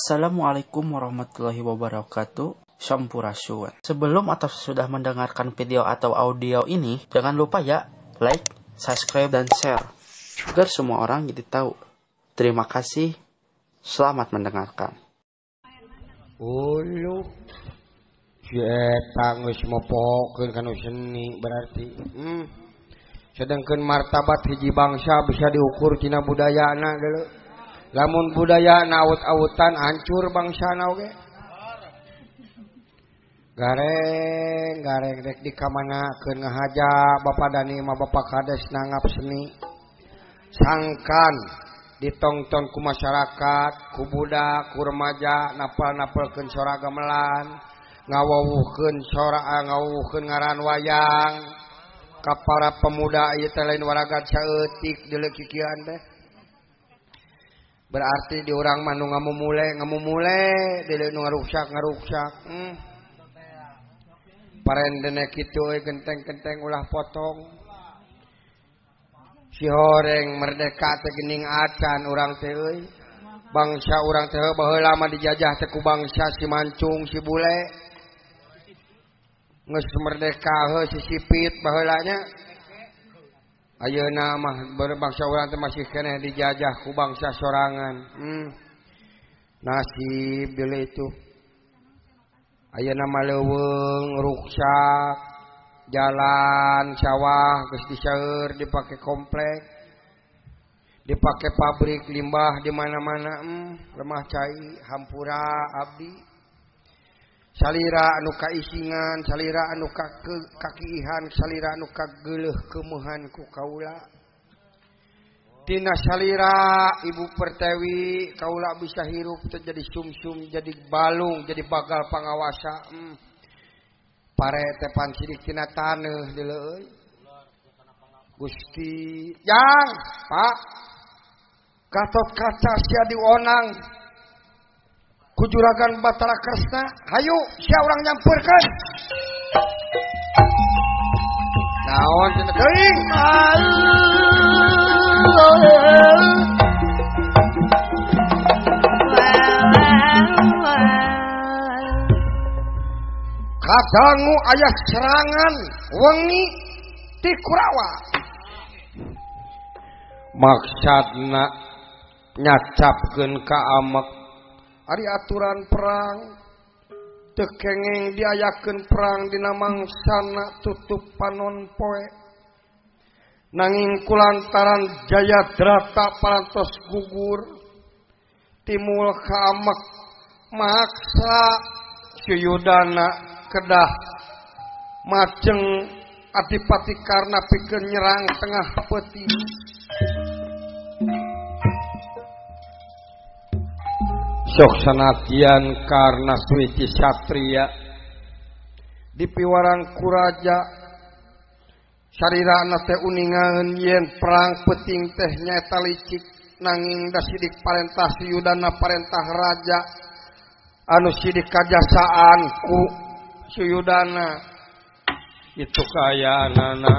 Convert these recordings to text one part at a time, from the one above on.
Assalamualaikum warahmatullahi wabarakatuh. Sampurasun. Sebelum atau sudah mendengarkan video atau audio ini, jangan lupa ya like, subscribe, dan share agar semua orang jadi tahu. Terima kasih. Selamat mendengarkan. Ulu si eta geus mopokeun kana seni berarti. Sedangkan martabat hiji bangsa bisa diukur tina budayana geuleuh. Lamun budaya naut-autan hancur bangsana oge. Gareng rek di kamanakeun ngahaja Bapak Dani mah Bapak Kades nangap seni. Sangkan ditongton ku masyarakat, ku budak, ku remaja, napal-napalkeun sora gamelan, ngawuhkeun ngaran wayang. Ka para pemuda ieu teh lain waragat saeutik deuleu kikieuan teh. Berarti di urang mah nu ngamumule deuleu nu ngaruksak. Parendene kitu euy genteng-genteng ulah potong. Si horeng merdeka teh geuning acan urang teh euy. Bangsa urang teh baheula mah dijajah teh ku bangsa si mancung si bule. Geus merdeka heuh si sipit baheulanya. Ayeuna mah bangsa urang teh masih keneh dijajah ku bangsa sorangan. Nasib deuleu itu. Ayeuna mah leuweung ruksak, jalan sawah geus disaeur dipake komplek. Dipake pabrik limbah di mana-mana lemah cai hampura abdi. Salira anu kaisingan, salira anu kakiihan, salira anu kageuleuh keueuhan ku kaula. Tina salira Ibu Pertewi kaula bisa hirup teh jadi sumsum, jadi balung, jadi bagal pangawasa. Pare teh pan sidik tina taneuh deuleu euy. Gusti, Jang, Pak. Gatot kaca sia dionang. Ku juragan Batara Kresna, hayu sia urang nyampeurkeun. Naon cenah teuing? Kadangu aya serangan wengi ti Kurawa. Maksudna nyacapkeun ka amek ari aturan perang teu kengeng diayakeun perang dina mangsana tutup panon poe. Nanging kulantaran Jayadrata parantos gugur timul ka amek maksa Suyudana kedah majeng Adipati Karna pikeun nyerang tengah peuting. Sok sanatian Karna suci satria dipiwaran ku raja sarirana teh uningaeun yen perang peuting teh nyaeta licik nanging da sidik parentah Suyudana parentah raja anu sidik kajasaan ku Suyudana itu kayaanana.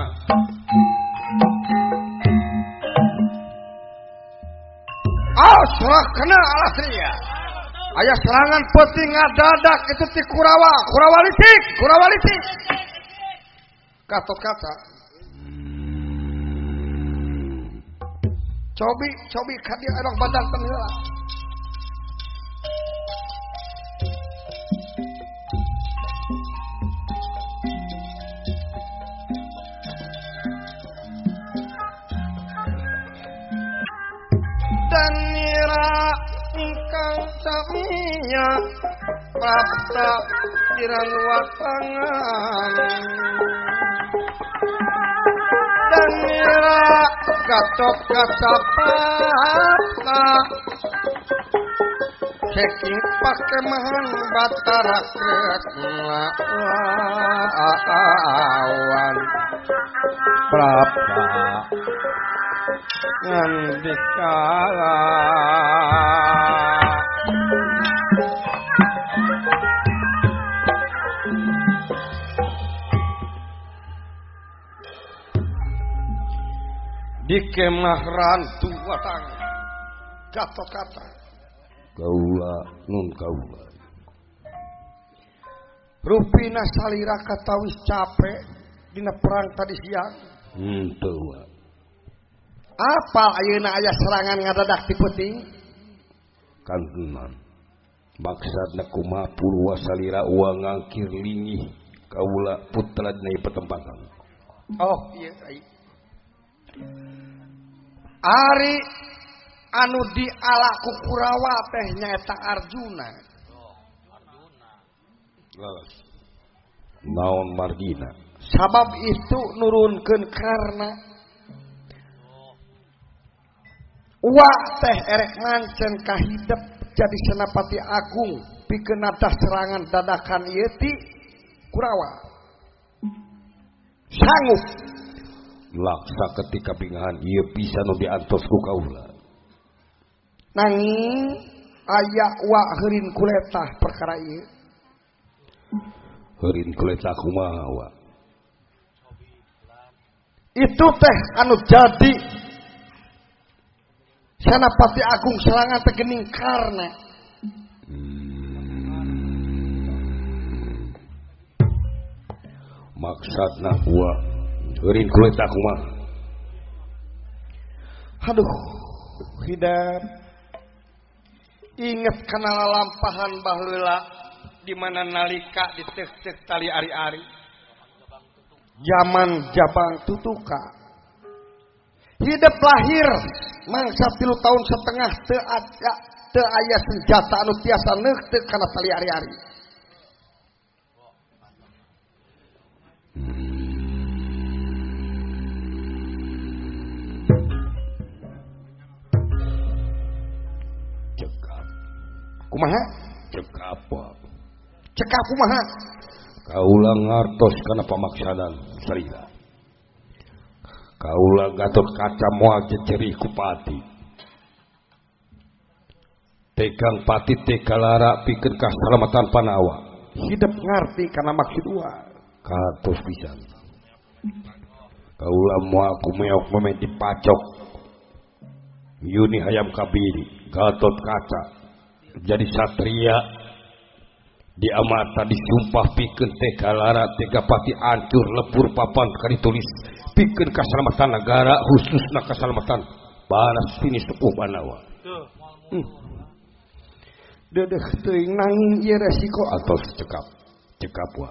Serahkeuna alasria. Aya serangan peuting ngadadak itu ti Kurawa licik. Gatot kaca. Cobi ka dieu erok badan teh heula. Dan nira ingkang samiya prapta kiran watangan. Dan nira Gatot kaca pata ceking pakemahan Batara Kresna awan prapta ngandikala. Di kemah rantu watang Gatot Kaca kaula nun kaula rupina salira katawis capek dina perang tadi siang henteu apa ayeuna aya serangan ngadadak ti peuting kantenan maksudna kumaha purwa salira uang ngangkir lingih kaula putra dina petempatan oh iya ari anu dialaku Kurawa teh nyaeta Arjuna. Lawas. Naon margina. Sabab itu nurunkeun karena wa teh erek ngancen kahidep jadi senapati agung pikeun adah serangan dadakan ieu ti Kurawa. Sanggup laksa ketika pingahan ieu bisa nu diantos ku kaula. Nanging aya wa heurin kuletah perkara ieu. Heurin kuletah kumaha wa? Itu teh anu jadi Senapati Agung serangan teh geuning karna. Maksudna wa heurin kuletah kumaha? Aduh, hidan inget kana lalampahan baheula di mana nalika ditek-tek tali ari-ari zaman Jabang Tutuka hidup lahir mangsa 3 tahun setengah teu aya senjata anu tiasa neuk teu kana tali ari-ari kumaha cekap cekap kumaha kaula ngartos kana pamaksanan salira kaula Gatotkaca moal jejerih ku pati tegang pati tekalara pikeun kasalamatan Panawa hidup ngarti kana maksud wa katos pisan kaula moal kumeok meme dipacok yuni hayam kabiri Gatotkaca jadi satria diamata disumpah pikeun teh kalara tega pati ancur lebur papan kali tulis pikeun kasalamatan negara khususna kasalamatan balas pinis sepuh Panawa dedeh teuing nanging ieu resiko atos cekap wa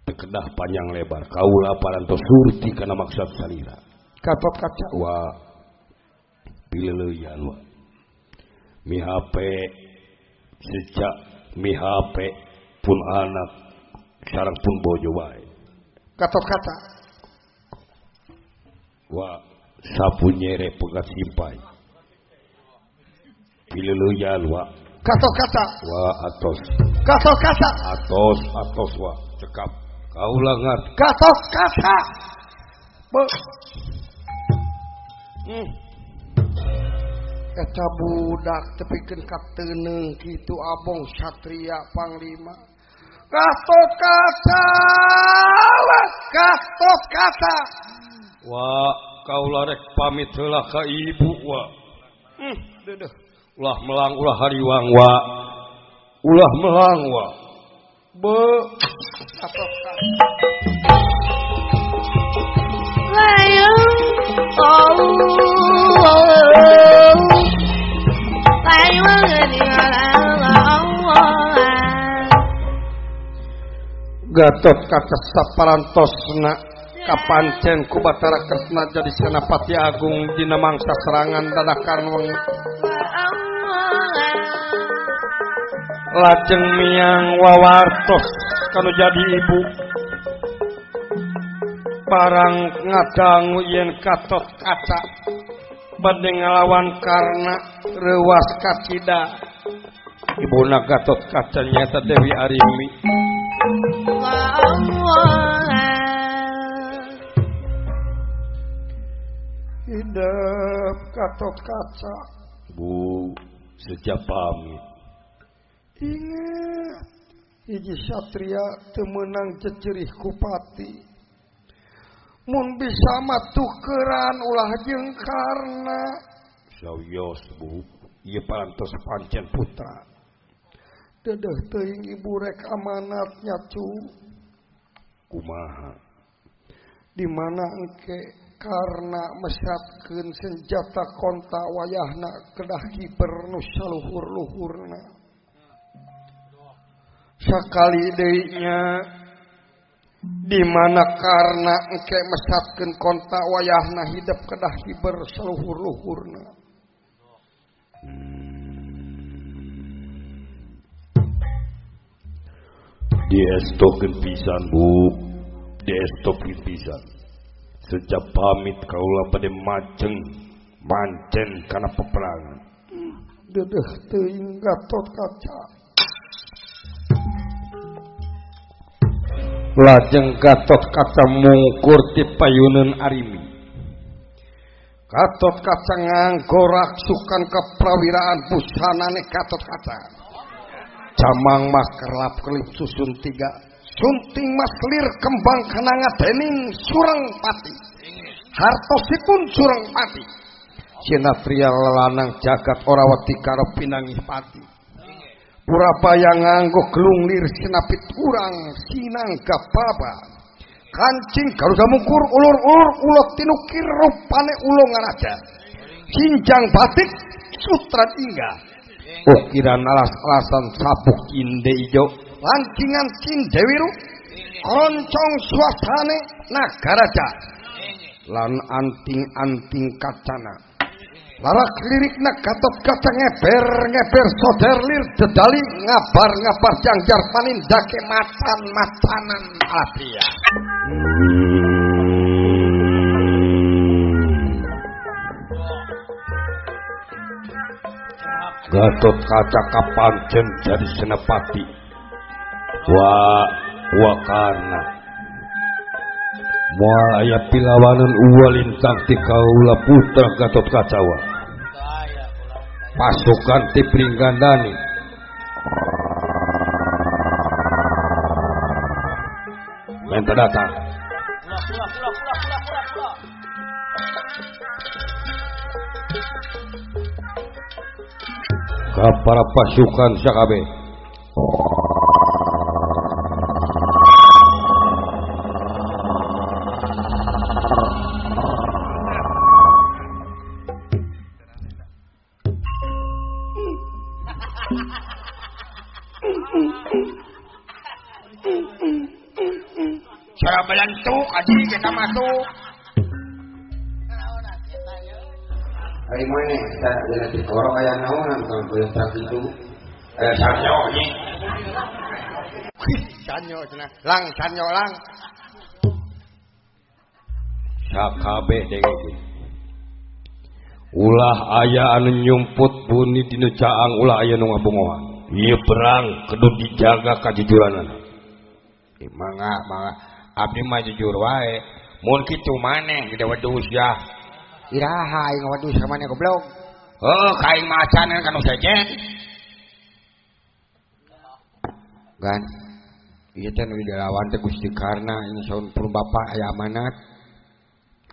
teu kedah panjang lebar kaula parantos surti kana maksud salira Gatotkaca wa pileuyan wa mihape sejak mihape pun anak sareng pun bojo wae Gatotkaca wa sapu nyere pegat simpai pileuyan wa Gatotkaca wa Gatotkaca atos wa cekap kaula ngat Gatotkaca eta budak tepikeun kateuneng kitu abong satria panglima Gatotkaca wa kaula rek pamit heula ka ibu wa dedeh ulah melang ulah hariwang wa ulah melang wa be Gatotkaca layang Gatotkaca saparantosna kapancen ku Batara Kresna jadi senapati agung dina mangsa serangan dadakan wengi lajeng miang wawartos kanu jadi ibu barang ngadangu yen Gatotkaca badhe ngalawan karena rewas kacida ibuna Gatotkaca nyaeta Dewi Arimi hidup Gatotkaca bu sejak pamit ingat hiji satria teu meunang jejerih ku pati mun bisa matukeran ulah jeung karna sawyos bu ieu parantos pancen putra. Dedeh teuing ibu rek amanatnya cu. Kumaha? Di mana engke karena mesatkeun senjata konta wayahna kedah kiper nu saluhur-luhurna. Sakali deui nya di mana karena engke mesatkeun konta wayahna hidup kedah kiper saluhur-luhurna. Diestokeun pisan Bu, diestokeun pisan. Sejak pamit kaula bade mancen kana peperangan. Dedeh teuing Gatotkaca. Lajeng Gatotkaca mungkur ti payuneun Arimi. Gatotkaca nganggo raksukan keprawiraan busanane Gatotkaca. Camang mas kerlap kelip susun 3. Sunting mas lir kembang kenanga dening sureng pati. Hartosipun sureng pati. Sinatria lelanang jagat ora wedi karo pinangih pati. Purabaya nganggo gelung lir sinapit urang sinangga baba. Kancing garuda mungkur ulur-ulur ulot tinukir rupane ulungan aja. Kinjang batik sutra ingga. Ukiran alas-alasan sabuk cinde ijo. Lancingan cinde wiru. Koncong suasane nagaraja. Lan anting-anting kacana. Larak lirikna Gatotkaca ngeber soder lir dedali ngabar jangjar panindake macan-macanan atia. Gatotkaca kapancen jadi senapati. Wakana moal aya pilawanan uwalintang ti kaula putra Gatotkaca wa. Pasukan ti Pringgandani menta datang. Ka para pasukan sakabeh. Cara belantuk aja kita masuk. Hari mana kita jadi korok kayak naonan kalau belantak itu sanyo ni. Sanyo cenah. Lang sanyo lang. Sakabeh denge. Ulah aya anu nyumput buni dina caang ulah aya nu ngabongohan. Ieu perang kudu dijaga kajujuranna. Mangga abdi mah jujur wae. Mun kitu maneh gede wedus ya. Iraha aing wedus ka maneh goblok. Heuh kaing macan kan nu sejen. Gan. Ieu teh nu dilawan teh Gusti Karna ini saun pun bapak aya amanat.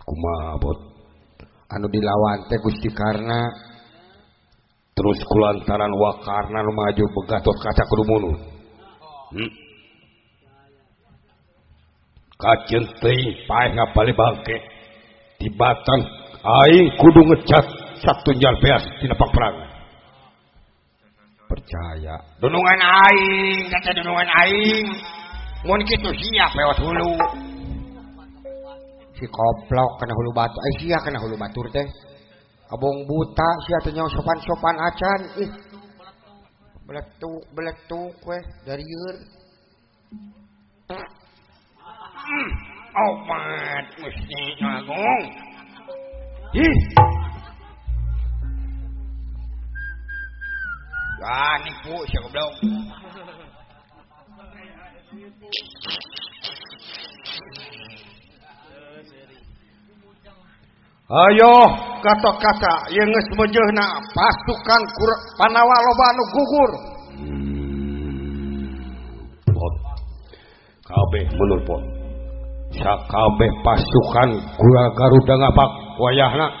Kumaha bot? Anu dilawan teh Gusti Karna. Terus kulantaran Wakarna nu maju Gatotkaca kudu mundur. Kaceun teuing paeh ngapali bangke tibatan aing kudu ngecat satunjal beas tina paperangan. Percaya dunungan aing kata dunungan aing mun kitu sia pewat hulu si koplok kana hulu batu sia kana hulu batur teh abong buta sia teh nyaho sopan-sopan acan ih beletuk weh dari yeur. Obat mesti ngagung. Ih. Wah, nipu sia goblok. Ayo Gatotkaca ieu geus meujeuhna pasukan Panawa loba anu gugur. Kabeh mundur pon. Sakabeh pasukan Garuda ngabak wayahna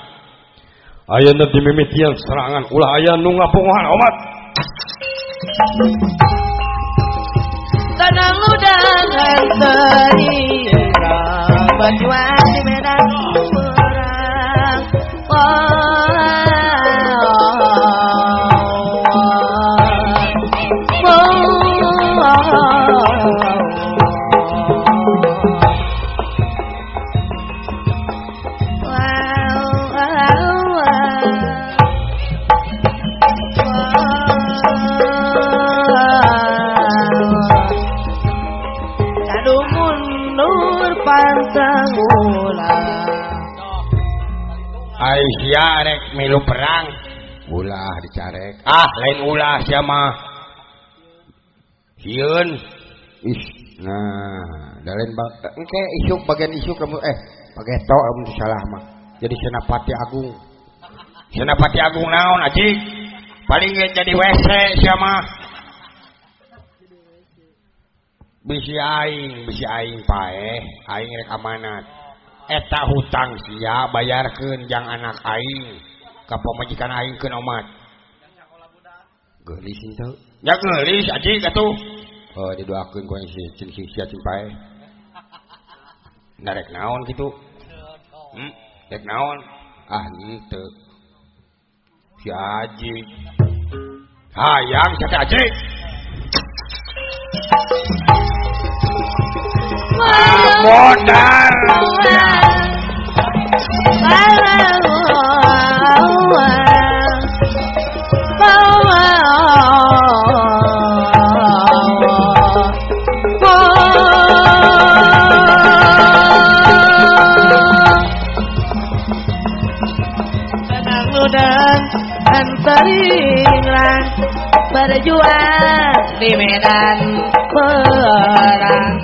Ayeuna dimimitian serangan ulah aya nu ngapunguhan omat. Tenang ludangan terira berjuang di medan perang. Aisyah rek milu perang ulah dicarek lain ulah sia mah hieun nah dalen engke isuk bagian isuk kamu pageto amun salah mah jadi senapati agung naon aji paling jadi WC sia mah bisi aing paeh aing rek amanat eta hutang sia bayarkeun jang anak aing ka pamajikan aing keun omat geulis henteu nya geulis aji katuh didoakeun ku si cing sia cing pae narek naon kitu rek naon henteu si aji hayang sia aji modar dan antaringan berjuang di medan perang.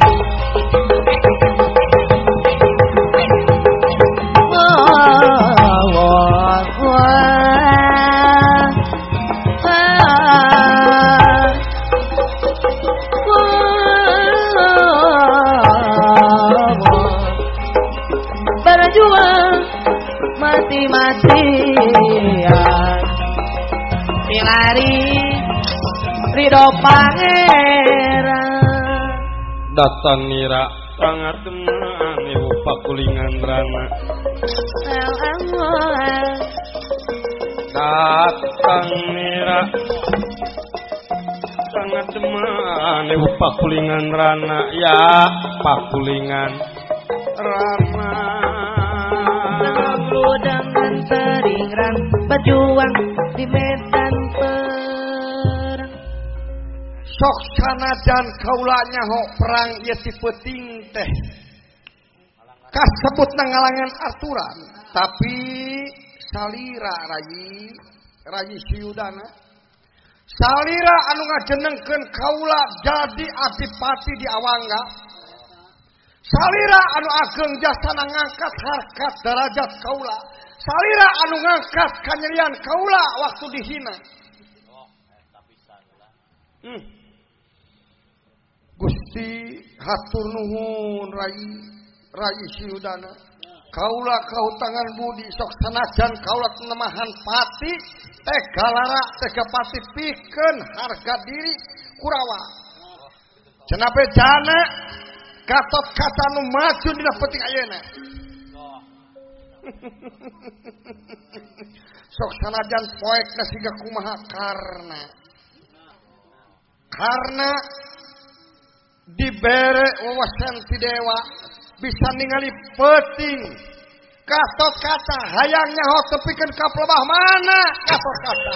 Berjuang mati-matian dilari ridho pangeran datang nira sangat teman ibu pakulingan rana datang nira sangat teman ibu pakulingan rana ya pakulingan rana dengan teringran berjuang di medan perang sok sanajan kaula nyaho perang ieu si peuting teh kasebut ngalangan aturan tapi salira rayi siudana salira anu ngajenengkeun kaula jadi adipati di Awangga salira anu ageng jasana ngangkat harkat derajat kaula salira anu ngangkat kanyerian kaula waktu dihina Gusti hatur nuhun rai siudana kaula kautangan budi sok sanajan kaula tenemahan pati tega lara tega pati pikeun harga diri Kurawa cenah bejana Gatot Kaca nu maju dina peuting ayeuna. Sok sanajan poekna siga kumaha karena dibere wawasan ti dewa bisa ningali peuting Gatot Kaca hayang nyaho tepikeun ka pelebah mana Gatot Kaca.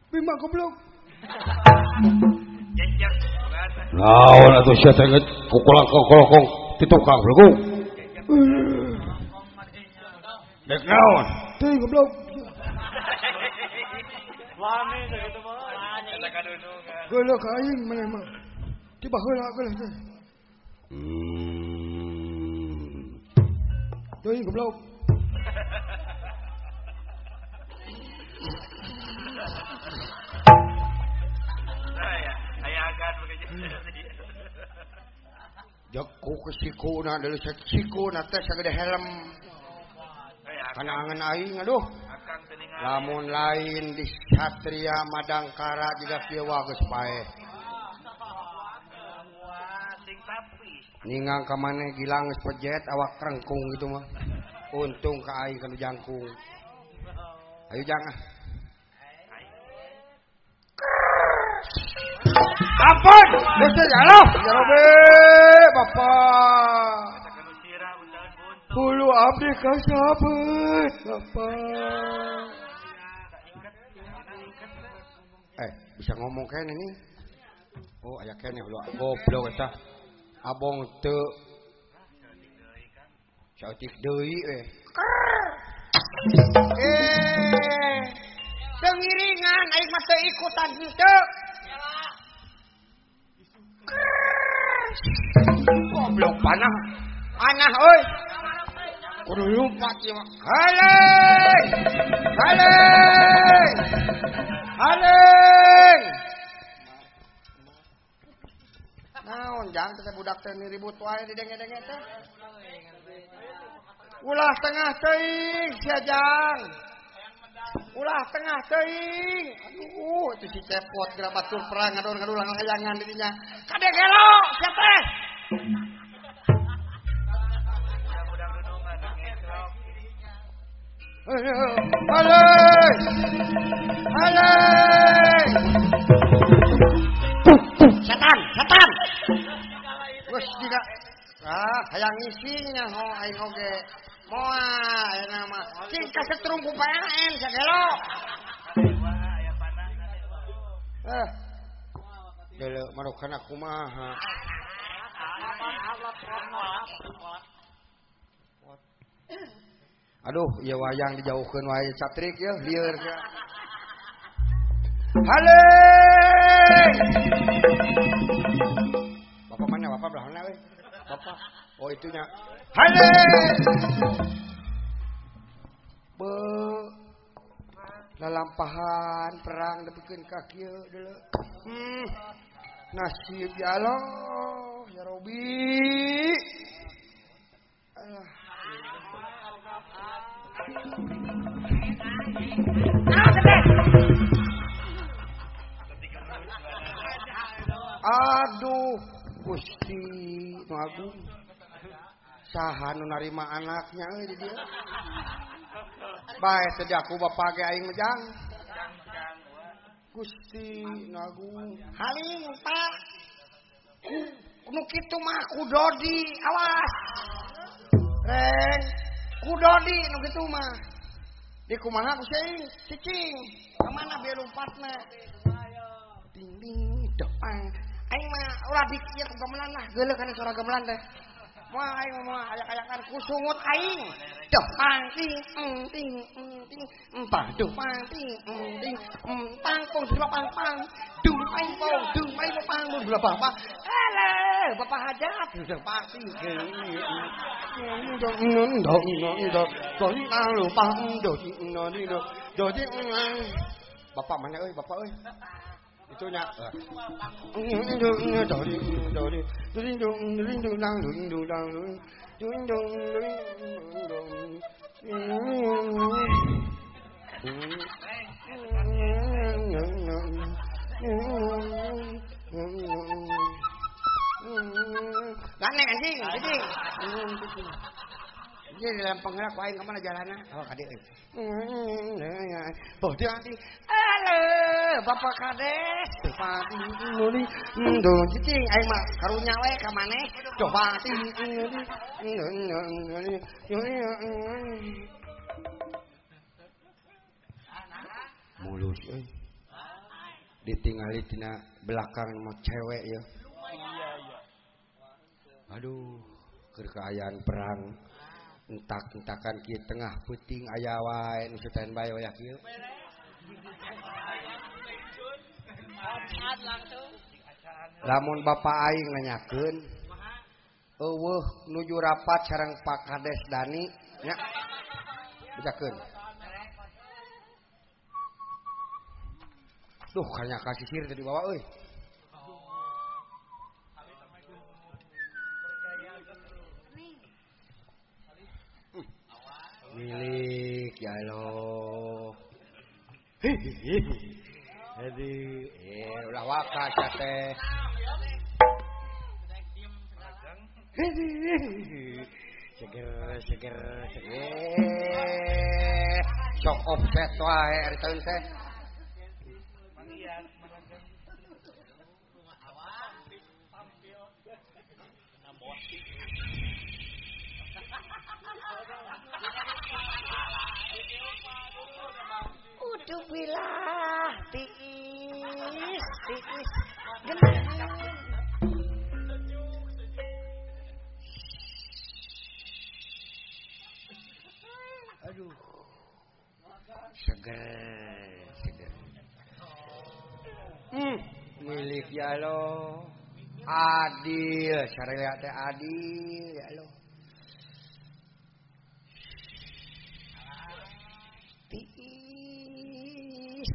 Bima goblok. Naon atuh sia teh kukulak-kukulak ti tukang leugung. Dek naon? Teuing goblok. Wani gitu mah. Eta kadudungan. Geuleuh ka aing mah mah. Tiba heula geuleuh teh. Teuing goblok. Aya agan begitu. Jaku ke sikuna deuleu sikuna teh sagede helm. Kana angan aing aduh. Lamun lain di Satria Madangkara juga kieu geus paeh. Ningang ka maneh gilang geus pejet awak rengkung gitu mah. Untung ka aing kana jangkung. Ayo jangan. Ampun, Gusti Allah, ya Rabbi, Bapak. Hulu abdi kasabet, Bapak. Bisa ngomong kene nih. Oh, aya kene hulu goblok eta. Abong teu sautik deui we. Teu ngiringan aing mah teu ikutan henteu. Goblok panah. Anah euy. Kudu lumpat ieu mah. Haleng. Haleng. Haleng. Naon jang teh budak teh ribut wae di denge-denge teh. Ulah tengah teuing sia jang. Ulah tengah teuing. Aduh, itu si cepot geura batur perang ngadon-ngadulang layangan di dinya. Kade gelo sia teh. Haleng. Haleng. Setan. Wes juga. Hayang ngisinya ho aing oge. Moal ayeuna mah. Cing kasetrum ku PLN sagelo. Geuleuh marokana kumaha. Aduh, ieu wayang dijauhkeun wae catrik ya, lieur ya. Haleng. Bapak mana? Bapak belah mana we? Bapak. Oh, itunya. Haleng. Lalampahan perang depikeun ka kieu deuleu. Nasib ya Allah, ya Robbi. Alah. Aduh, Gusti nu agung. Saha nu narima anaknya euy di dieu. Bae teh aku bapak ge aing mejang. Gusti nu agung. Haling Pak. Nu kitu mah kudodi, awas. Reng, kudodi nu kitu mah. Di kumaha ku sing cicing. Ka mana bieu lompatna? Ding ding depang. Aing mah ulah dikieu gamelan lah, geuleuh kana suara gamelan teh. Moal aing mah ayak-ayakan ku sungut aing. Depang ting ting ting empah depang ting ting pang pong dula pang pang. Dung aing pong dung aing pang dula bapak. Ele, bapak hajat sudah pasti geuning. Bapak mana euy, bapak euy. Itunya. Gane anjing, anjing. Ini dalam penggerak wae ka mana jalanna? Oh, kade euy. Boh dia nanti. Halo, Bapak Kades. Pati nguli. Ndo cicing aing mah karunya we ka maneh. Doh pati nguli. Mulus euy. Ditingali tina belakang mah cewek ya. Aduh, keur kaayaan perang. entak-entakan kieu tengah peuting aya wae nu standby we kieu. Lamun Bapak aing nanyakeun, eueuh nuju rapat sareng Pak Kades Dani nya. Bejakeun. Duh, kanya kasisir tadi bawa euy. Milik ya Allah. Aduh, ulah wakas ya teh. Seger. Sok offset wae ari taun teh. Udubillah tiis genah. Aduh. Seger. Milik ya Allah. Adil, syariat teh adil ya Allah. Tiis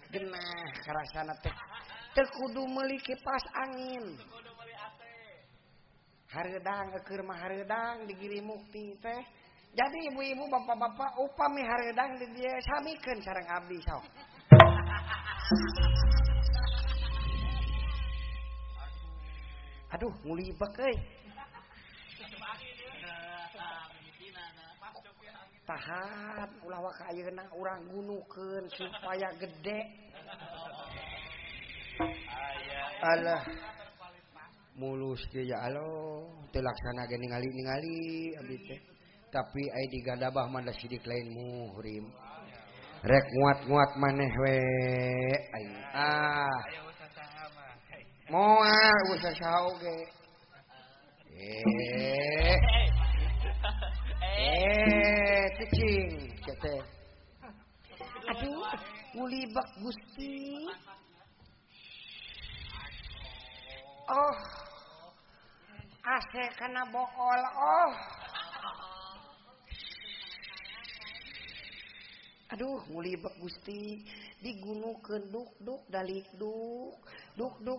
genah karasana teh teu kudu meuli kipas angin. Hareudang keur mah hareudang di Giri Mukti teh. Jadi ibu-ibu bapak-bapak upami hareudang di dieu samikeun sareng abdi sok. Aduh ngulibek euy. Tahan ulah wa ka ayeuna urang gunukeun supaya gede. Alah. Mulus ge ya Allah, teu laksana ge ningali abdi teh. Tapi ai di gadabah mah da sidik lain muhrim. Rek nguat-nguat maneh we aing. Moal usah saha oge. Cicing teh. Aduh, ngulibak Gusti. Oh. Ase kana bool oh. Aduh, ngulibak Gusti. Digunukeun duk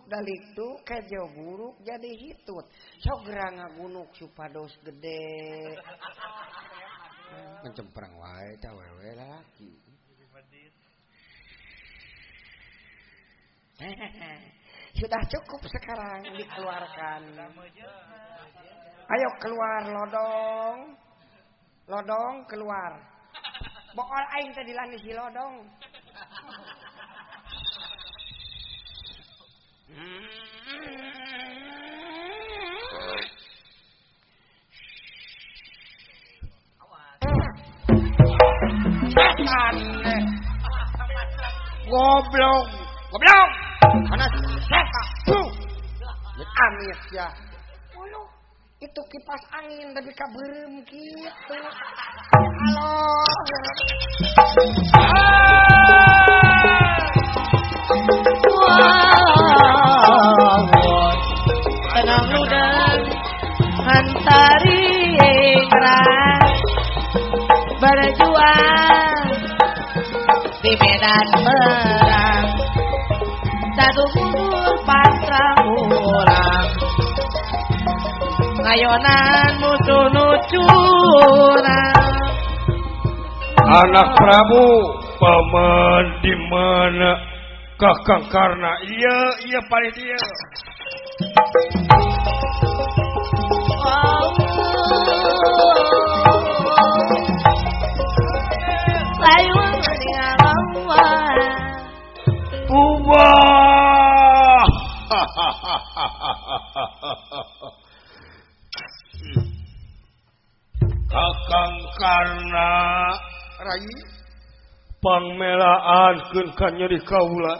dalik-duk kejo buruk jadi hitut. Sok gerang ngagunuk supados gede. Mencemprang wae tah wewe laki. Sudah cukup sekarang dikeluarkan. Ayo keluar lodong keluar. Bool aing teh dilani si lodong. Goblok. Karena seka. Amit ya. Waduh, itu kipas angin tapi kaberem gitu. Halo. Tenang ludan hantari keras berjuang di medan perang. Satu gugur pasrah urang ngayonan musuh nucurang. Anak Prabu paman di mana Kakang Karna? Iya panitia. Layung dengan Ubah. Kakang Karna Rai pangmelaankeun ka nyeri kaula.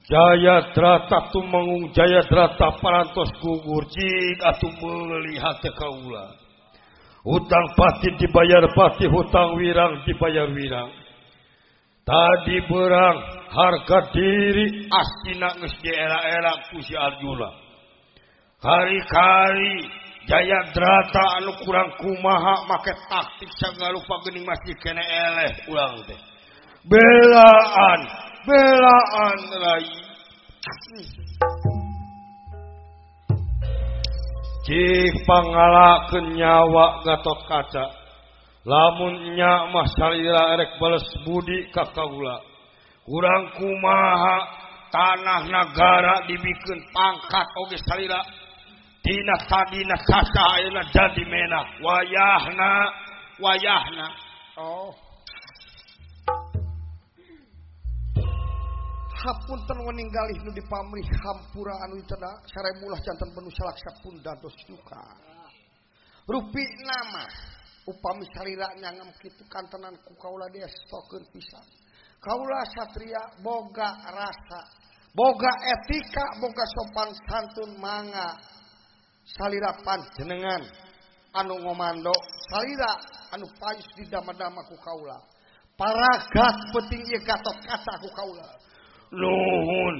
Jayadrata tumangung Jayadrata parantos gugur jig atuh meuli hate kaula. hutang pati dibayar pati, hutang wirang dibayar wirang. Tadi berang harga diri astina geus diela-ela ku si Arjuna. Kari-kari Jayadrata anu kurang kumaha make taktik sagalupa geuning masih kene eleh urang teh. Belaan rai. Cik pangalakeun nyawa Gatotkaca. Lamun nya mah salira erek bales budi ka kaula. Kurang kumaha tanah nagara dibikeun pangkat oge salira. Dina tadina sasa ayeuna jadi menah. Wayahna. Oh. Hapunten weninggalih nu dipamrih hampura anu cenah saremulah janten penuh salaksa pun dados duka. Rupi nama upami salira nyangem kitu kantenan ku kaula destokeun pisan. Kaula satria boga rasa, boga etika, boga sopan santun mangga salira panjenengan anu ngomando, salira anu payus didama-dama ku kaula. Paragat penting ieu Gatotkaca ku kaula. Nuhun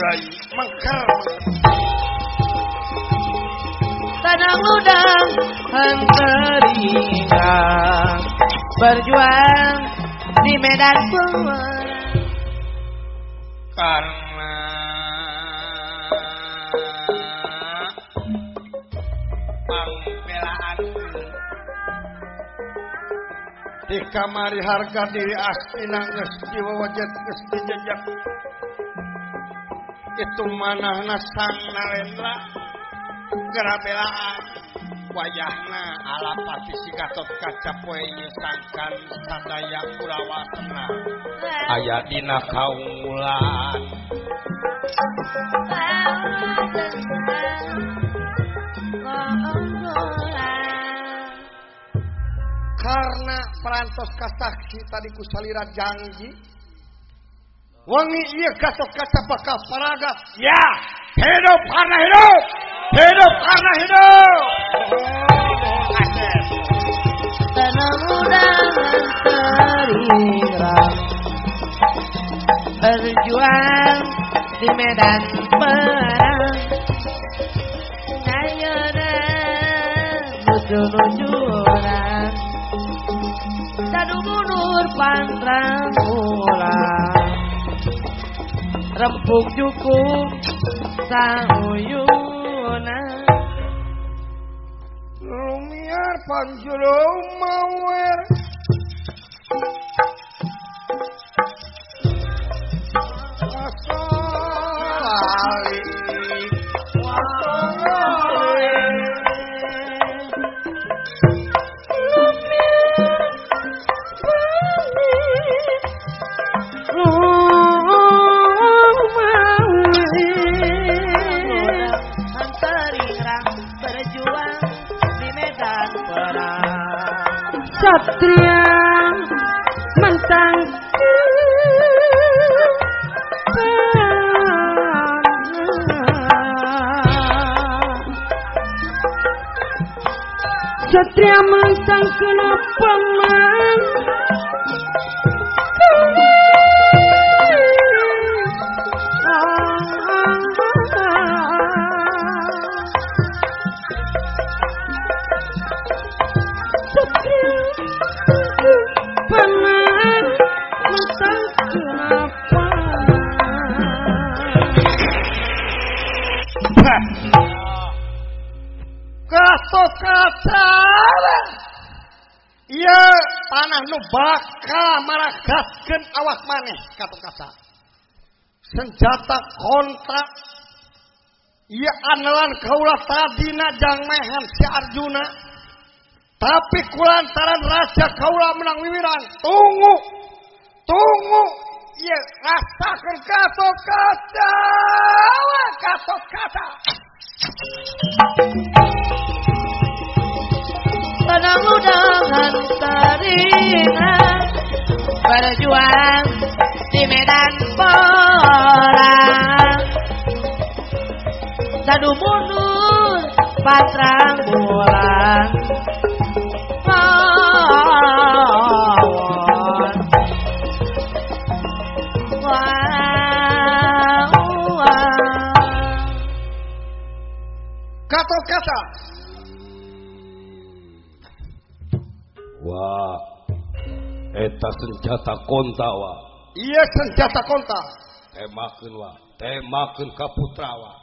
rai mangkar. Tanah ludang henteringang berjuang di medan perang karena pangbelaan di kamari harga diri astina geus diwajat geus dijejak itu manahna sang narendra gerabelaan wayahna alapati si Gatotkaca poe nyesangkan sadaya kurawasna aya dina kaunggulan karena perantos kasaksi tadi ku salira janji wangi ieu Gatotkaca bakal paragat ya hidup karena hidup tanah ludang henteringang berjuang di medan perang ayeuna nuju-nujuran sadu mundur pantrang ulang rempuk cukup sauyuna lumiar panjulung mawer asalali satria mentang satria mentang kena paman Gatotkaca ieu tanah nu bakal maragatkeun awak maneh Gatotkaca senjata kontrak ieu anelan kaula tadina jangmehan si Arjuna tapi kulantaran raja kaula menang wiwiran tunggu ieu rasakeun Gatotkaca tanah ludang henteringang berjuang di medan perang sadu mundur pantrang bulan Gatot Kaca. Wah, eta senjata konta wa. Iya senjata konta. Temakeun wa, temakeun ka putra wa.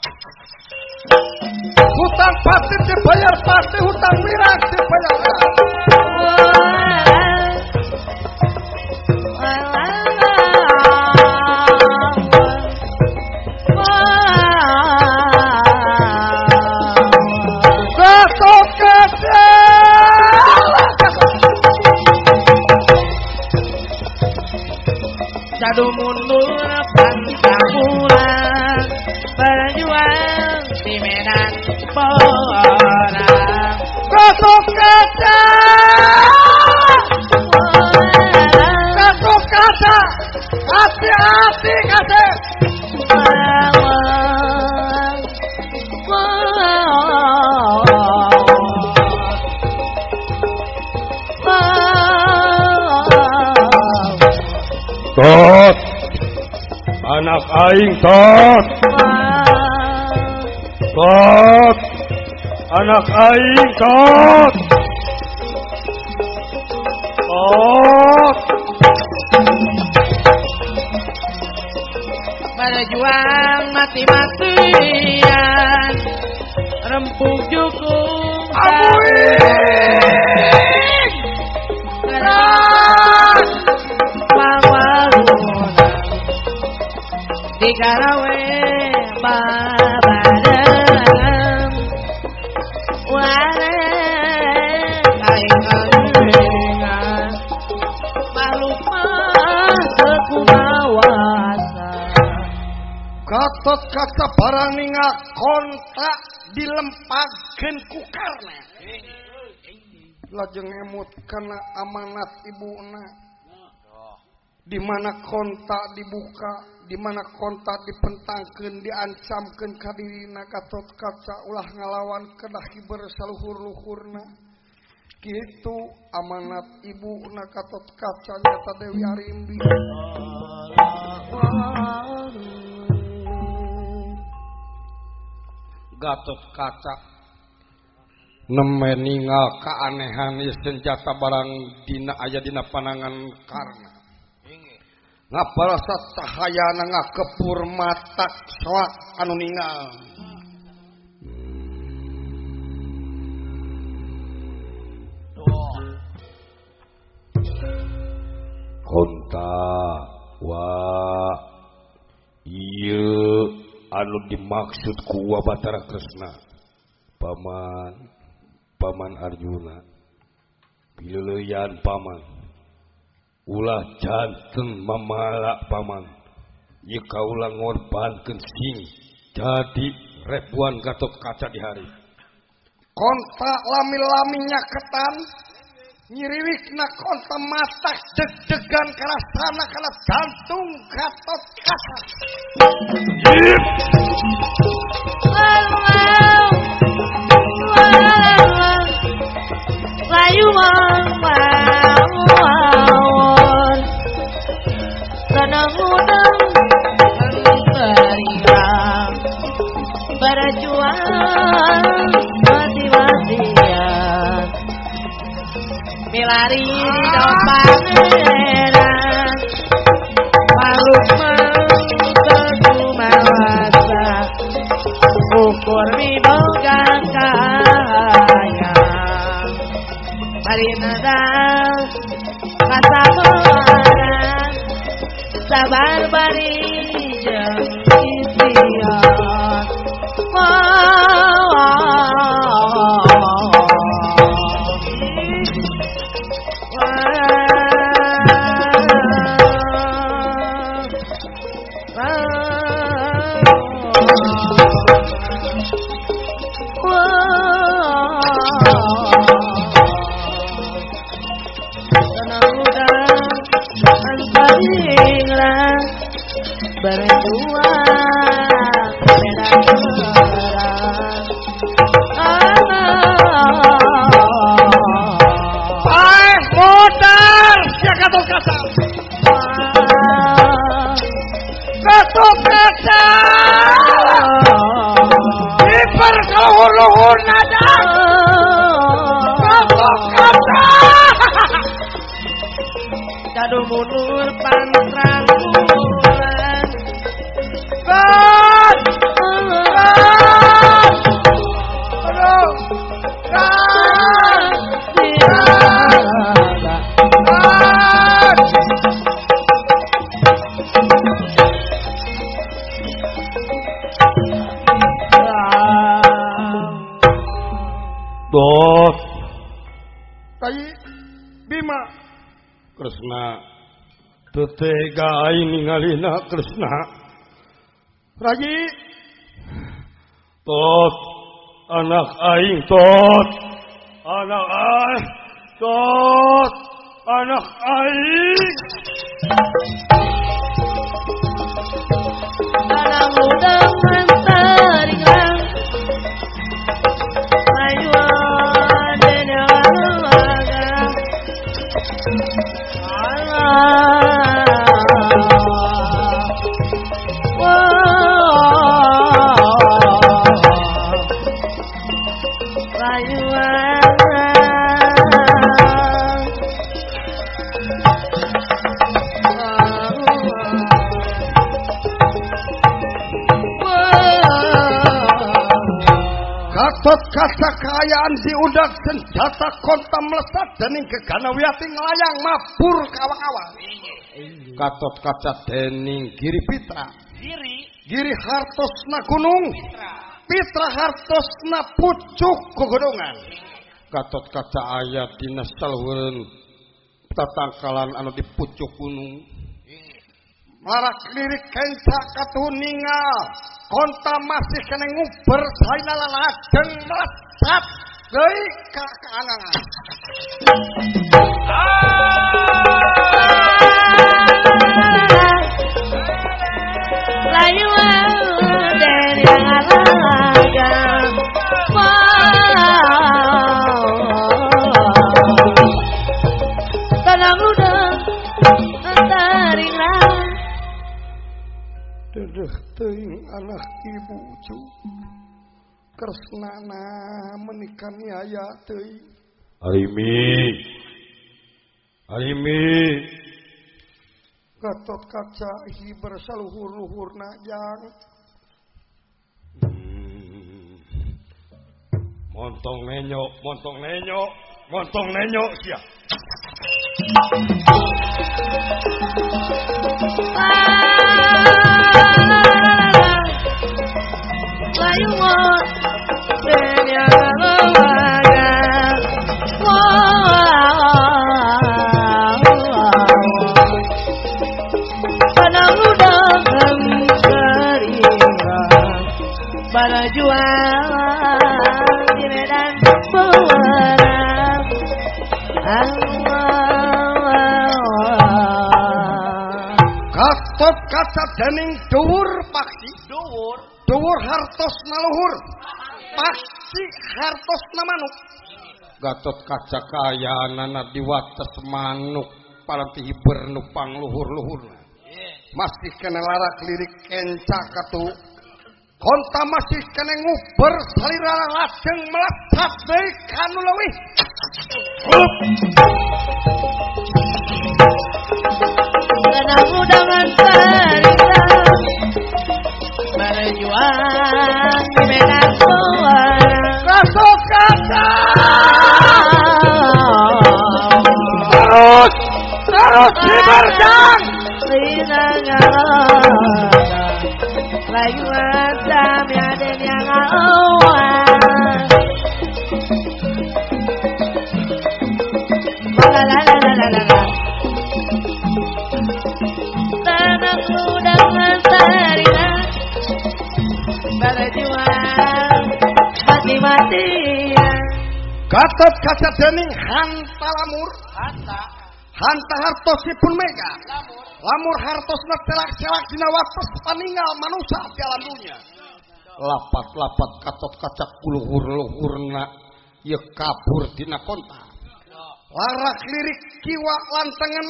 Hutang pasti dibayar pasti, hutang mirang dibayar. Gatot Kaca. Jadu mundur pasti pulang, berjuang di medan perang. Gatot Kaca. Gatot Kaca. Hati-hati Kaca. Tot, anak aing tot, tot, anak aing tot, tot. Berjuang mati-matian, rempuk jukung di karawe babadam wareng aing-aingan makhluk mah sekumawasa. Gatot Kaca barang ningal kontak dilempagkeun ku karna. Lajeng emut kana amanat ibuna. Di mana kontak dibuka, di mana kontak dipentangkeun, diancamkeun ka dirina, Gatot Kaca ulah ngalawan kedah hiber saluhur-luhurna. Kitu amanat ibuna Gatot Kaca nyata Dewi Arimbi. Gatot Kaca nemen ningal kaanehan senjata barang dina aya dina panangan karna. Ngabarasa cahayana ngakepur matak soak anu ningal. Konta wa ieu anu dimaksud ku Batara Kresna paman Arjuna pileuyan paman ulah janten mamalak paman ieu kaula ngorbankeun sing jadi rebuan Gatot Kaca di hari konta lami-laminya ketan nyiriwikna konta matak deg-degan karasana kana jantung Gatot Kaca. Layu mawon sedang-udang beriang berjuang mati-matian milari di depan pangeran makhluk sekumawasa ukur mibogang kaya marinadang kasabaran sabar bari jeung istian Gatot Kaca luhur nada kata Kado mundur pantrang bulan kan aduh kan Dot Tai Bima Kresna tetega aing ningalina Kresna Raji Tot anak aing tot anak aing tot anak aing Anak muda menterikan Ayuan dengan agam Gatot kaca kekayaan diudak senjata konta melesat dening geganawiati nglayang mabur kawang-awang. Gatot kaca dening Giri Pitra. Giri hartosna gunung. Pitra hartosna pucuk gogodongan. Gatot kaca ayat dina saluhureun tatangkalan anu di pucuk gunung. Marak lirik kenca katuningal konta masih kena nguber salina lajeng melesat deui ka kaangangan. Layuan dari agam Tanah muda antaringan Dedeh teuing anak ibu cu Kresnana menikani aya teuing Arimi Gatot kaca hiber saluhur-luhurna jang montong nenyo sia Layuan dari agam Tanah muda menterikan Bala jualan di medan pewarang Gatot kaca dening dhuwur paksi dhuwur hartosna luhur paksi hartosna manuk Gatot kaca kayaanana diwates manuk paranti hiber nupang luhur-luhurna masih kena larak lirik kenca katu konta masih kena nguber salirana lajeng melesat deui kanu leuwih Tanah muda menterikan Berjuang di medan pewarang Gatot kaca terus diberjang Layuan sami aden yang awan Lalalalalalala Tanah muda menterikan Berjuang mati-matian Gatot kaca dening hanta lamur hanta hartosipun mega lamur hartosna celak-celak dina wates paninggal manusia di alam dunia lapat-lapat Gatot kaca kuluhur-luhurna ye kabur dina konta larak lirik kiwa lantengen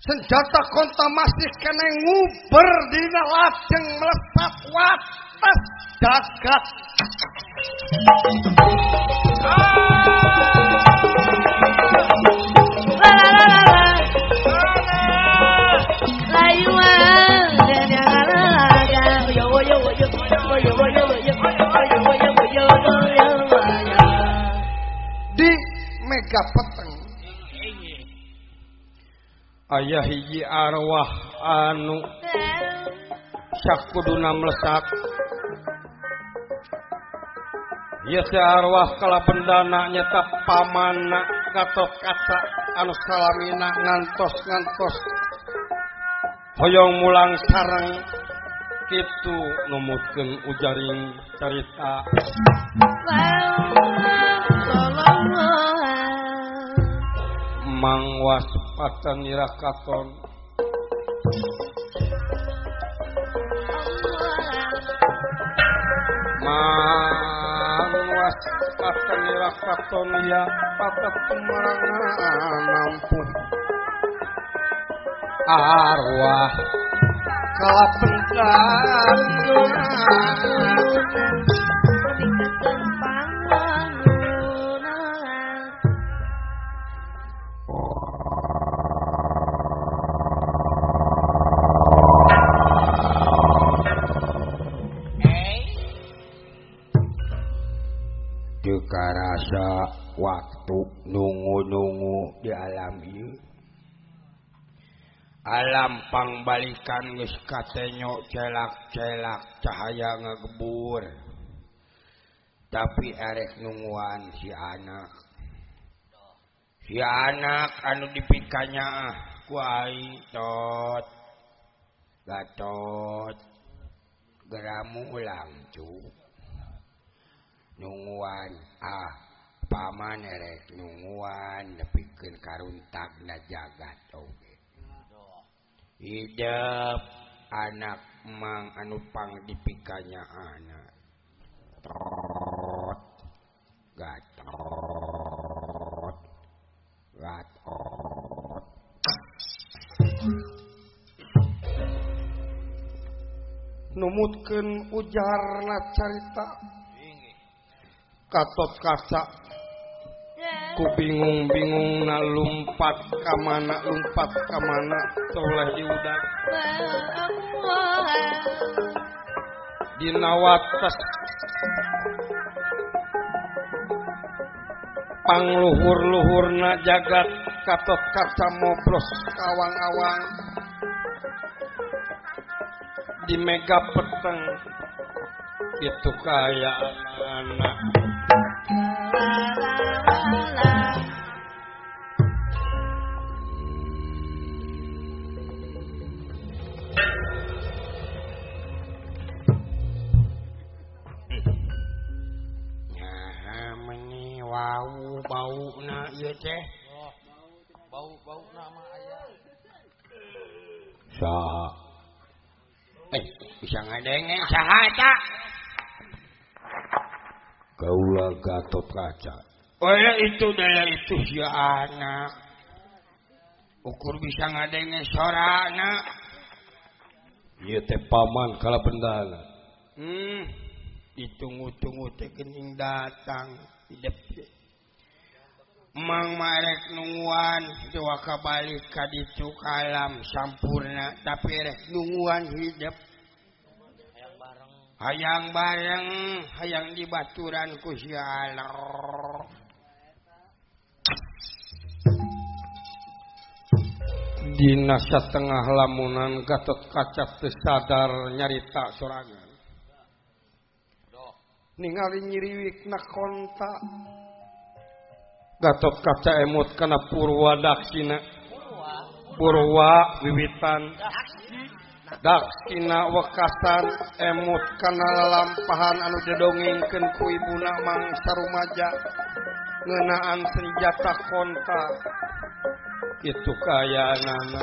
senjata konta masih kena nguber dina lajeng melesat wat atas jagat. Di Mega Peteng aya hiji arwah anu sakuduna mlesak. Ieu teh arwah kalabendana nyata pamanna Gatotkaca anu salamina ngantos hoyong mulang sareng kitu numutkeun ujaring carita. Mangwas patanira katon mangwas patanira katon ya patat tumarangan nampuh arwah kalapentan karasa waktu nunggu-nunggu di alam ieu alam pangbalikan geus katenyo celak-celak cahaya ngagebur tapi erek nungguan si anak anu dipikanya ku ai tot Gatot geramu ulang cu nungguan paman erek nungguan nepikeun karuntagna jagat oge hidup anak mang anu pang dipikanya anak Gatot numutkeun ujarna carita Gatotkaca ku bingung na lumpat kamana toleh di udang dina wates pangluhur-luhurna jagat Gatotkaca mobros kawang-awang di Mega Peteng itu kaya anak bauna ieu teh bauna mah aya saha bisa ngadengeng saha eta kaula Gatotkaca itu si anak ukur bisa ngadengeng sorana ieu teh paman kalabendana ditunggu-tunggu teh geuning datang hidup mang marek nungguan dewa kabalik ka ditu kalam sampurna tapi rek nungguan hidup hayang bareng hayang dibaturan ku si Allah dina satengah lamunan Gatotkaca teu sadar nyarita sorangan ningali nyiriwikna konta Gatotkaca emut kana Purwadaksina Purwa wiwitan Daksina wekasan emut kana lalampahan anu didongengkeun ku ibuna mangsa rumaja ngeunaan senjata konta kitu kayanana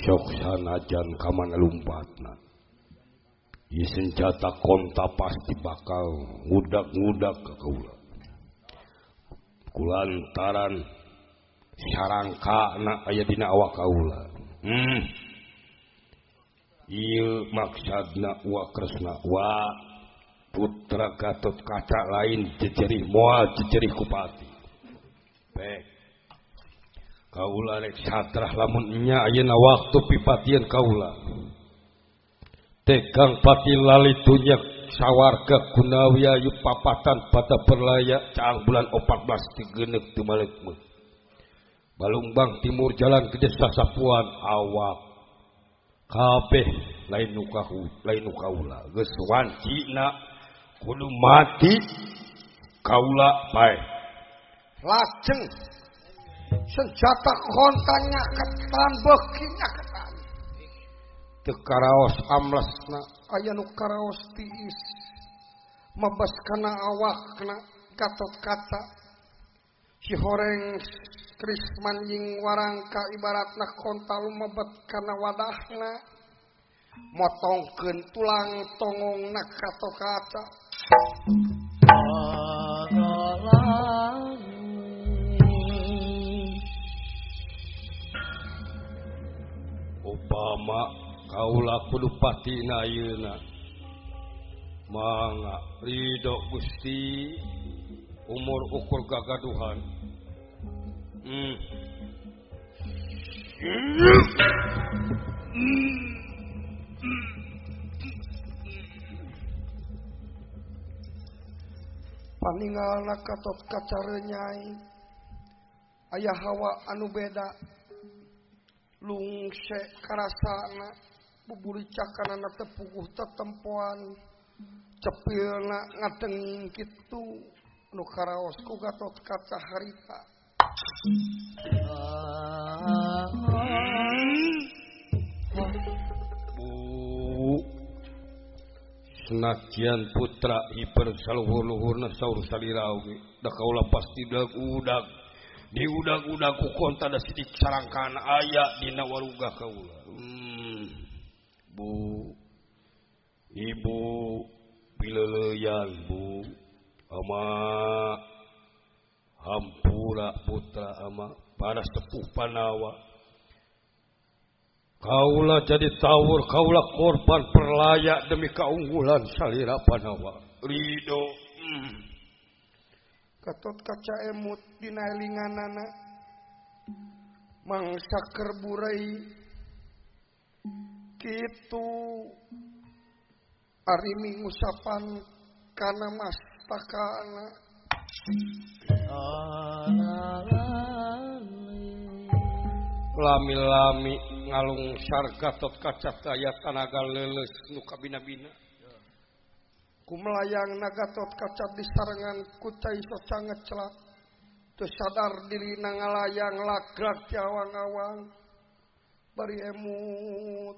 sok sanajan kamana lumpatna ieu senjata konta pasti bakal ngudak-ngudak ka kaula. Kulantaran sarangkana aya dina awak kaula. Ieu maksudna wa Kresna wa putra Gatotkaca lain jejerih moal jejerih kupati. Pek kaula rek satrah lamun nya ayeuna waktu pipatieun kaula. Tegang pati lalitunya sawarga Gunawi ayu papatan pada perlaya caang bulan 14 tigeuneup teu malek meuh. Balumbang timur jalan ke desa Sapuan awak kabeh lain nu kaula geus wancina kudu mati kaula bae. Lajeng senjata kontanya ketan bekinya ketan teu karaos amlesna aya nu karaos tiis mabas kana awakna Gatotkaca si horeng Krismanjing warangka ibaratna konta lumebet kana wadahna motongkeun tulang tongongna Gatotkaca. Upama kaula kudu patina ayeuna mangga ridho Gusti umur ukur gagaduhan. Paninggalna Gatotkaca renyai aya hawa anu beda lungse karasana buburicakanana teu puguh tetempoan cepilna ngadenging kitu nu karaos ku Gatotkaca harita. Bu senajan putra hiper saluhur-luhurna saur salira oge da kaula pasti udag diudag-udag ku konta da sidik sarangkana aya dina waruga kaula. Bu ibu pileuleyan bu ama hampura putra ama para sepuh Panawa kaula jadi tawur kaula korban perlaya demi keunggulan salira Panawa ridho. Gatotkaca emut dina elinganana mangsa keur burai kitu ari mingusapan kana mastakana lami-lami ngalungsar Gatotkaca kaya tanaga leuleus nu kabina-bina kumelayangna Gatotkaca disarengan ku cai soca ngeclak teu sadar dirina ngalayang lagrak ti awang-awang bari emut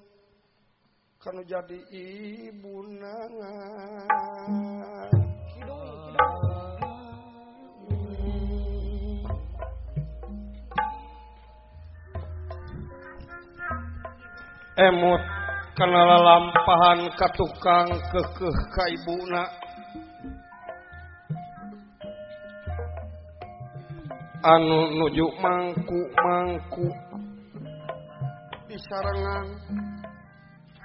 kanu jadi ibuna. Emut kana lalampahan ka tukang keukeuh ka ibuna anu nuju mangku disarengan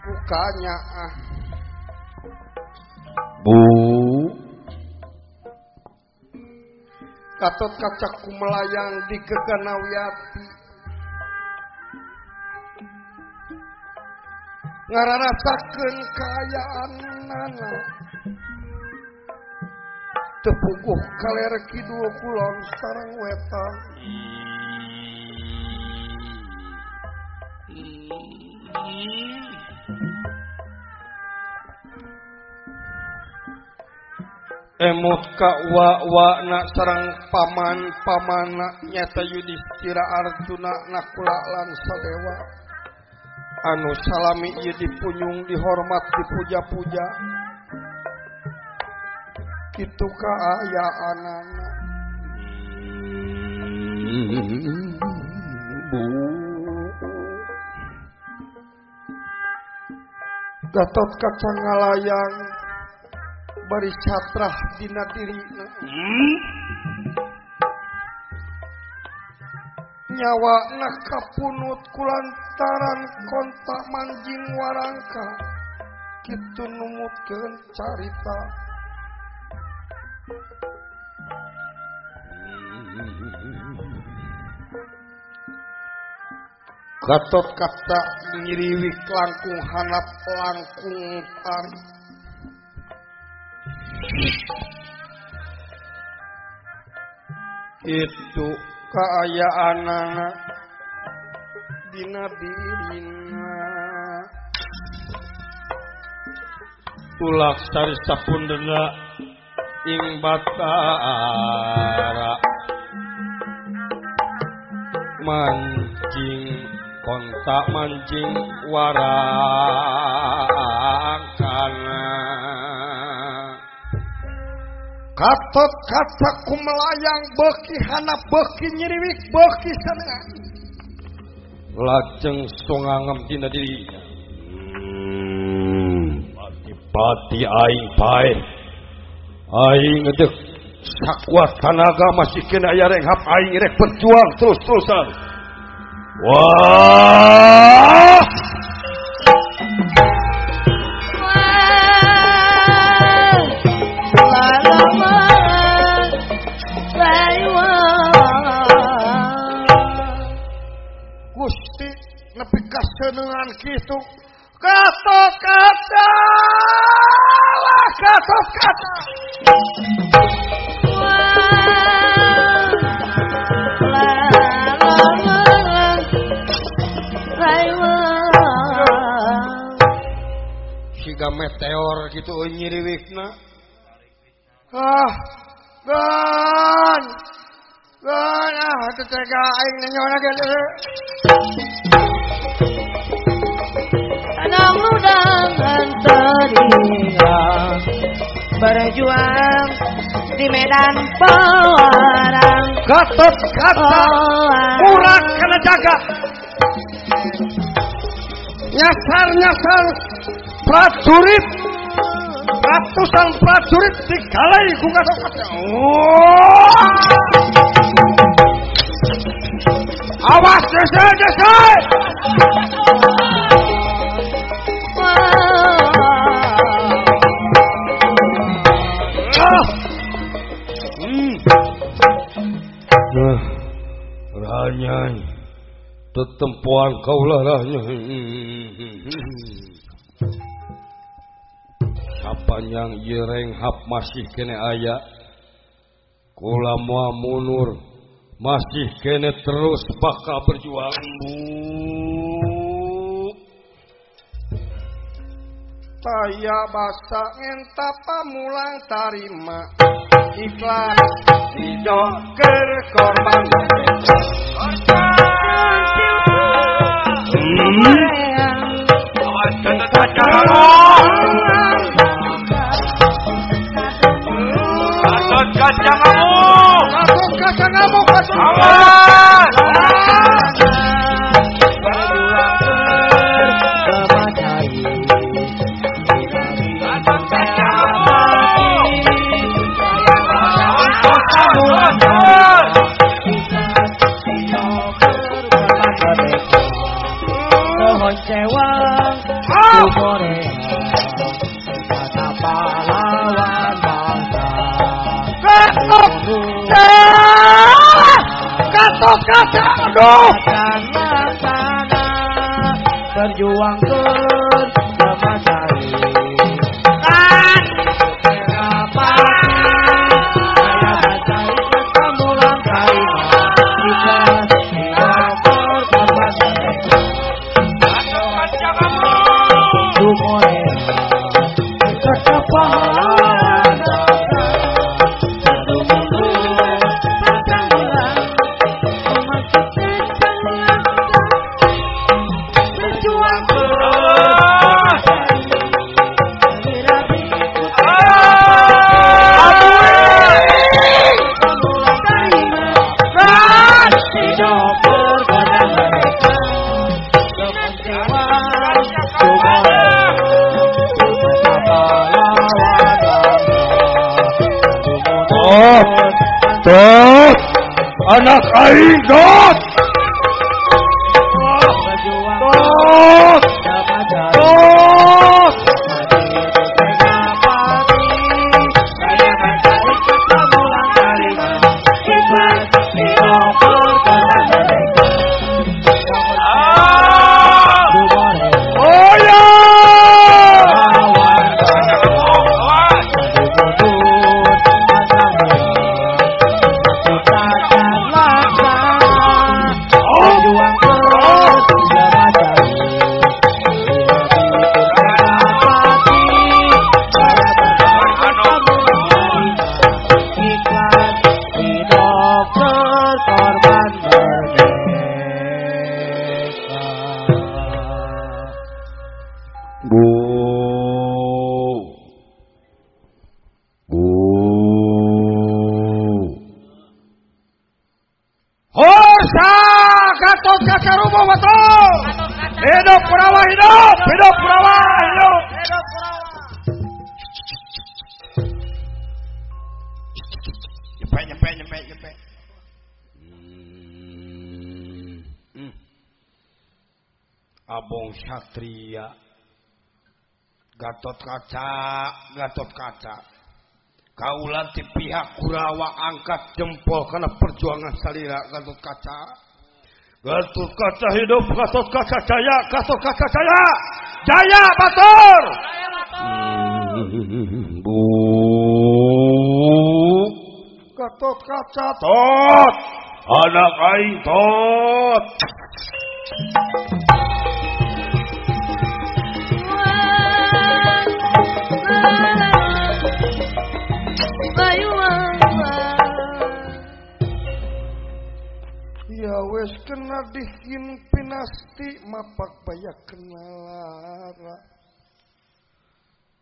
bukanya Bu Gatotkaca kumelayang di Geganawyati ngararasakeun kaayaanana teu puguh kaler kidul kulon sareng wetan. Emut ka wa-wana sareng paman-pamana nyata Yudhistira Arjuna Nakula lan Sadewa anu salami ieu dipunyung dihormat dipuja-puja kitu kaayaanana. Gatot Kaca ngalayang bari catrah dina dirina. Nyawakna kapunut kulantaran kontak manjing warangka. Kitu numutkeun carita. Gatot Kaca ngiriwik langkung hanap langkung tari. Itu kaayaanana dina dirina. Tulak sari sapundena ing Batara mancing kontak mancing warangkana. Gatot Kaca kumelayang beuki handap beuki nyiriwik beuki sanengan. Lajeng songangem dina dirinya. Pati aing pae. Aing ngedek sakuat tenaga masih kena aya renghap aing rek berjuang terus-terusan. Wah! Gusti nepi ka seuneuan kitu. Gatot Kaca! Gatot Kaca! Siga meteor gitu nyiriwikna. Gan, tetega aing nyona ge. Anak muda teringat berjuang di medan perang. Gatot Kaca urak kana jaga. Nyasar prajurit, ratusan prajurit digalai ku Gatot Kaca. Awas desa. Nah, ranyai tetempuan kaulah ranyai. Sapanyang ieu renghap masih kene aya. Kula moal munur masih kene terus bakal berjuang. Saya basa ngenta pamulang tarima ikhlas hidup keur korban. Gatot Kaca ngamuk. Gatot Kaca, aduh! Berjuang terus sama cari. Dot, anak aing Dot. berjuang Dot, sama jalan Dot. saya mencari ketemu langkari ikhlas dioper karena mereka Oh ya. Gatot kaca rumah betul. Hidup Kurawa hidup, hidup Kurawa hidup. Nyepek. Abong Satria, Gatot kaca. Kaulan ti pihak Kurawa angkat jempol karena perjuangan salira Gatot kaca. Gatot kaca hidup, Gatot kaca jaya, Gatot kaca jaya, jaya batur. Bu, Gatot kaca tot, anak aing tot. Ya wes kena dihin pinasti mapak bayak kenalara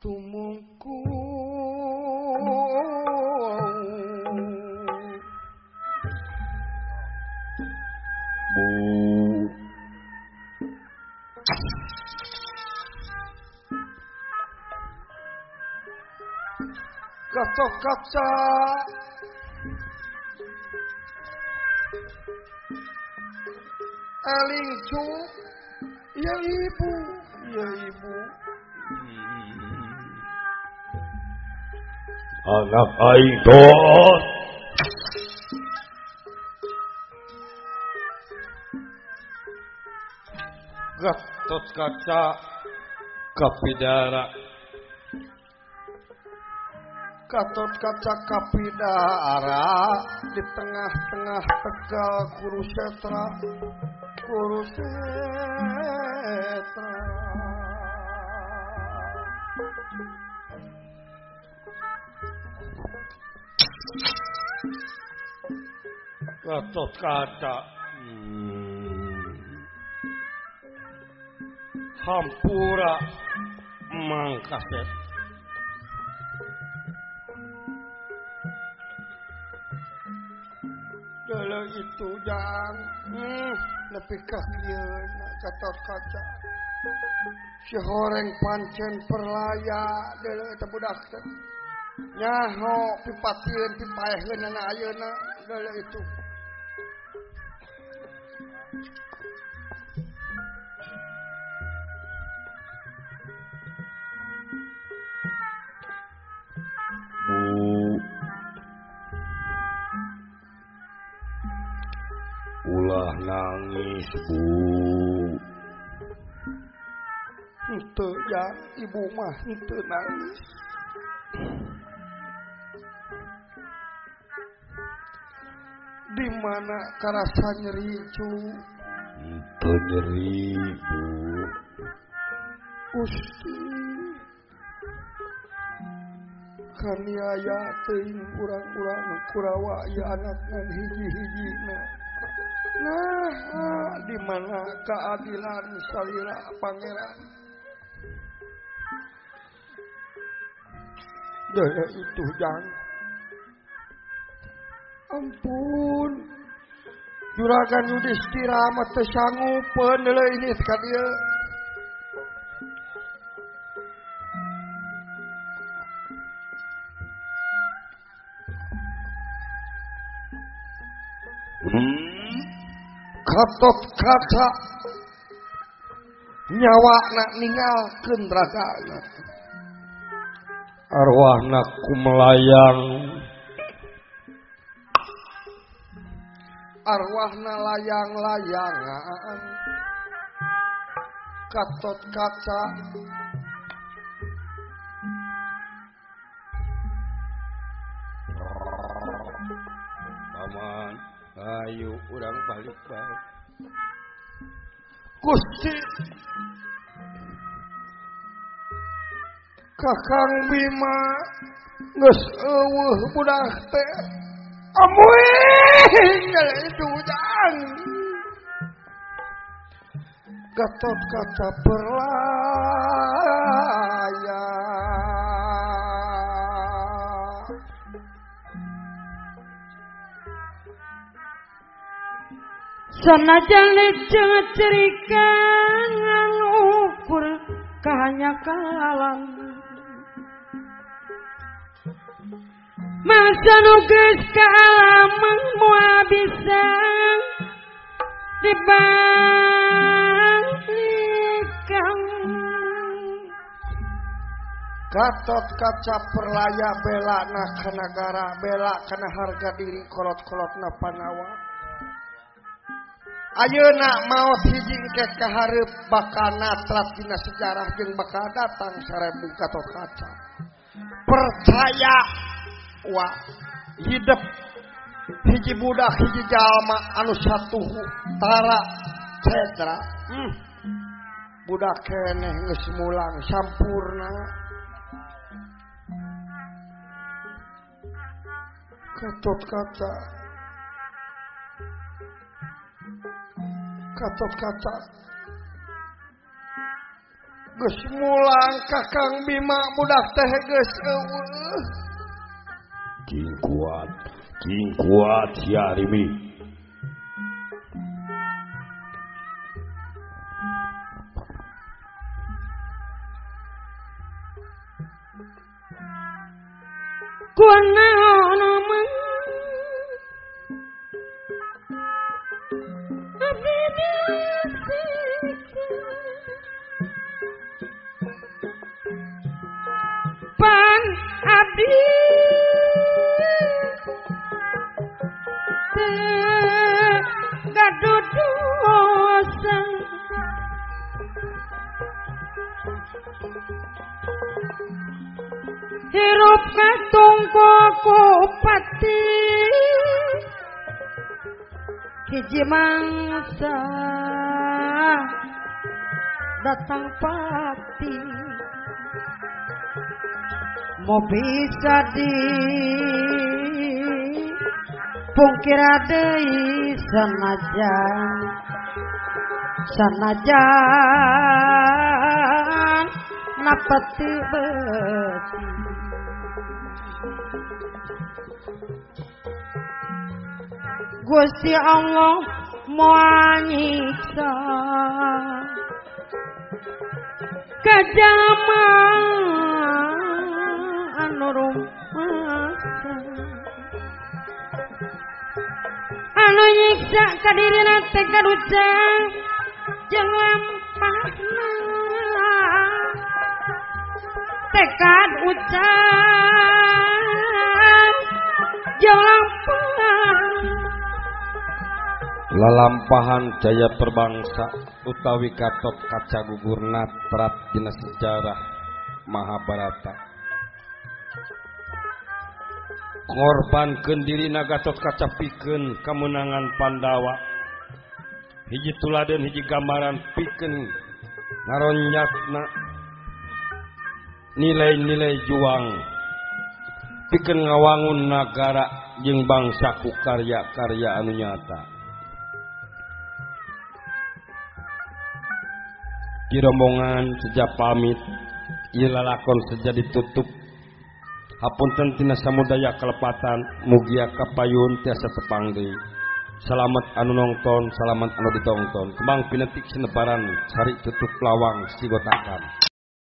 tumungku Bu Gatot kaca Elingcu, ya ibu. Anak aing dot. Gatot kaca kapidara. Gatot kaca kapidara di tengah-tengah Tegal Kurusetra. Gatot kaca hampura mangkaset kalau itu jang lebih kasihan Gatot kaca si horeng pancen perlaya dulu itu budak nyaho pipatieun pipaeheun anak ayeuna dulu itu ulah nangis Bu henteu ya ibu mah henteu nangis di mana karasa nyeri cu henteu nyeri Bu Gusti kaniaya teuing urang-urang Kurawa ya anak ngan hiji-hijina. Nah, di mana keadilan salira pangeran? Daya itu jang. Ampun. Juragan Yudhistira mah teu sanggupeun deuleu ini ka dieu. Gatot Kaca nyawana ninggalkeun ragana. Arwahna kumelayang, arwahna layang-layangan. Gatot Kaca paman, ayo urang balik bae. Gusti Kakang Bima geus eueuh budak teh amuing dudang. Gatot Kaca perlaya sanajan leceng cerikan ukur kahanya kalam masa nugas kalamang mua bisa dibalikan. Gatot Kaca perlaya bela na ka nagara, bela kana harga diri kolot-kolotna Panawa. Ayeuna maot hiji engke kahareup bakal natrat dina sejarah jeung bakal datang sarebu Gatot Kaca. Percaya wa hidup hiji budak hiji jalma anu satuhu tara cedra. Budak keneh geus mulang sampurna. Gatot Kaca geus mulang Kakang Bima budak teh geus eueuh. King kuat si Arimi. Kuanaon man abdi pan abdi gaduh dosa hirup katungko kupati hiji mangsa datang pati mau bisa di pungkir deui sanajan napeti beuti. Gusti Allah moal nyiksa ka jalma anu rumasa anu nyiksa ka dirina teh kaduca jeung lampahna tekad ucap jeung lampah lalampahan jaya perbangsa utawi Gatot Kaca gugur natrat dina sejarah Mahabharata. Ngorbankeun dirina Gatot Kaca pikeun kemenangan Pandawa. Hiji tuladeun hiji gambaran pikeun ngaronjatna nilai-nilai juang, pikeun ngawangun nagara jeung bangsa ku karya-karya anu nyata. Di rombongan sejak pamit ieu lalakon seja ditutup hapunten tina samudaya kelepatan mugia kapayun tiasa tepang deui. Salamet anu nongton, salamet anu ditongton. Kembang pinetik sinebaran sari tutup lawang sigotakan.